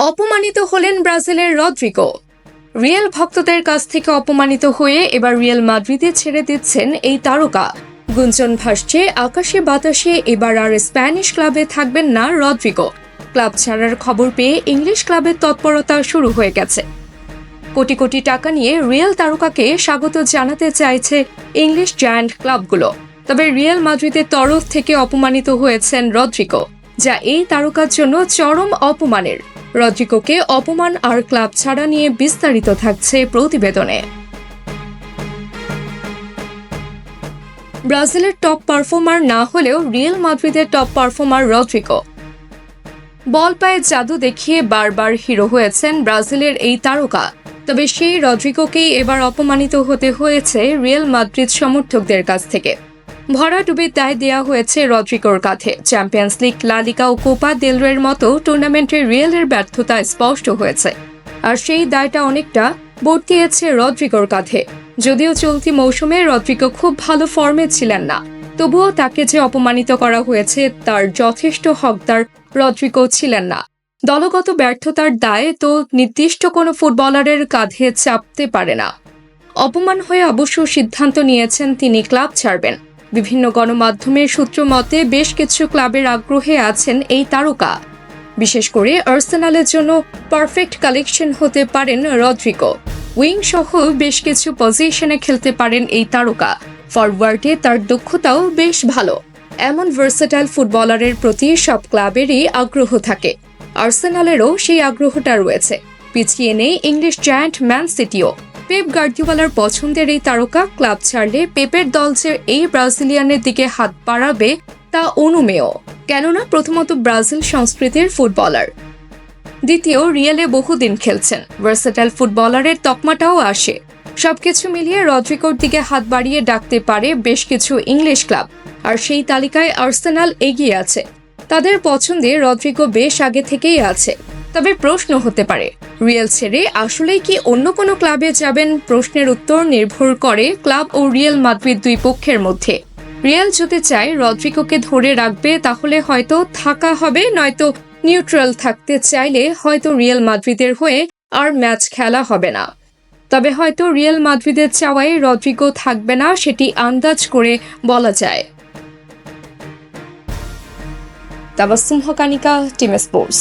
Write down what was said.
অপমানিত হলেন ব্রাজিলের রদ্রিগো। রিয়াল ভক্তদের কাছ থেকে অপমানিত হয়ে এবার রিয়াল মাদ্রিদে ছেড়ে দিচ্ছেন এই তারকা। গুঞ্জন ভাসছে আকাশে বাতাসে এবার আর স্প্যানিশ ক্লাবে থাকবেন না রদ্রিগো। ক্লাব ছাড়ার খবর পেয়ে ইংলিশ ক্লাবের তৎপরতা শুরু হয়ে গেছে। কোটি কোটি টাকা নিয়ে রিয়াল তারকাকে স্বাগত জানাতে চাইছে ইংলিশ জায়ান্ট ক্লাবগুলো। তবে রিয়াল মাদ্রিদের তরফ থেকে অপমানিত হয়েছেন রদ্রিগো, যা এই তারকার জন্য চরম অপমানের। রদ্রিগোকে অপমান আর ক্লাব ছাড়া নিয়ে বিস্তারিত থাকছে প্রতিবেদনে। ব্রাজিলের টপ পারফর্মার না হলেও রিয়াল মাদ্রিদের টপ পারফর্মার রদ্রিগো। বল পায়ে জাদু দেখিয়ে বারবার হিরো হয়েছেন ব্রাজিলের এই তারকা। তবে সেই রদ্রিগোকেই এবার অপমানিত হতে হয়েছে রিয়াল মাদ্রিদ সমর্থকদের কাছ থেকে। ভরাডুবির দায় দেওয়া হয়েছে রদ্রিগোর কাঁধে। চ্যাম্পিয়ন্স লিগ, লা লিগা ও কোপা দেল রের মতো টুর্নামেন্টে রিয়ালের ব্যর্থতা স্পষ্ট হয়েছে, আর সেই দায়টা অনেকটা বর্তিয়েছে রদ্রিগোর কাঁধে। যদিও চলতি মৌসুমে রদ্রিগো খুব ভালো ফর্মে ছিলেন না, তবুও তাকে যে অপমানিত করা হয়েছে তার যথেষ্ট হকদার রদ্রিগো ছিলেন না। দলগত ব্যর্থতার দায় তো নির্দিষ্ট কোনো ফুটবলারের কাঁধে চাপতে পারে না। অপমান হয়ে অবশ্য সিদ্ধান্ত নিয়েছেন তিনি ক্লাব ছাড়বেন। বিভিন্ন গণমাধ্যমের সূত্র মতে বেশ কিছু ক্লাবের আগ্রহে আছেন এই তারকা। বিশেষ করে আর্সেনালের জন্য পারফেক্ট কালেকশন হতে পারেন রদ্রিগো। উইং সহ বেশ কিছু পজিশনে খেলতে পারেন এই তারকা। ফরওয়ার্ডে তার দক্ষতাও বেশ ভালো। এমন ভার্সেটাইল ফুটবলারের প্রতি সব ক্লাবেরই আগ্রহ থাকে। আর্সেনালেরও সেই আগ্রহটা রয়েছে। পিছিয়ে নেই ইংলিশ জায়ান্ট ম্যান সিটিও। পেপ গার্দিওলার পছন্দের এই তারকা ক্লাব ছাড়লে পেপের দল যে এই ব্রাজিলিয়ানের দিকে হাত বাড়াবে তা অনুমেয়, কেননা প্রথমত ব্রাজিল সংস্কৃতির ফুটবলার, দ্বিতীয় রিয়ালে বহুদিন খেলছেন। ভার্সেটাইল ফুটবলারের তকমাটাও আসে। সবকিছু মিলিয়ে রদ্রিগোর দিকে হাত বাড়িয়ে ডাকতে পারে বেশ কিছু ইংলিশ ক্লাব, আর সেই তালিকায় আর্সেনাল এগিয়ে আছে। তাদের পছন্দে রদ্রিগো বেশ আগে থেকেই আছে। তবে প্রশ্ন হতে পারে, রিয়াল ছেড়ে আসলেই কি অন্য কোনো ক্লাবে যাবেন? প্রশ্নের উত্তর নির্ভর করে ক্লাব ও রিয়াল মাদ্রিদ দুই পক্ষের মধ্যে। রিয়াল যদি চায় রদ্রিগোকে ধরে রাখবে তাহলে হয়তো থাকা হবে, নয়তো নিউট্রাল থাকতে চাইলে হয়তো রিয়াল মাদ্রিদের হয়ে আর ম্যাচ খেলা হবে না। তবে হয়তো রিয়াল মাদ্রিদের চাওয়ায় রদ্রিগো থাকবে না, সেটি আন্দাজ করে বলা যায়। তাবাসসুম হকানিকা, টিম স্পোর্টস।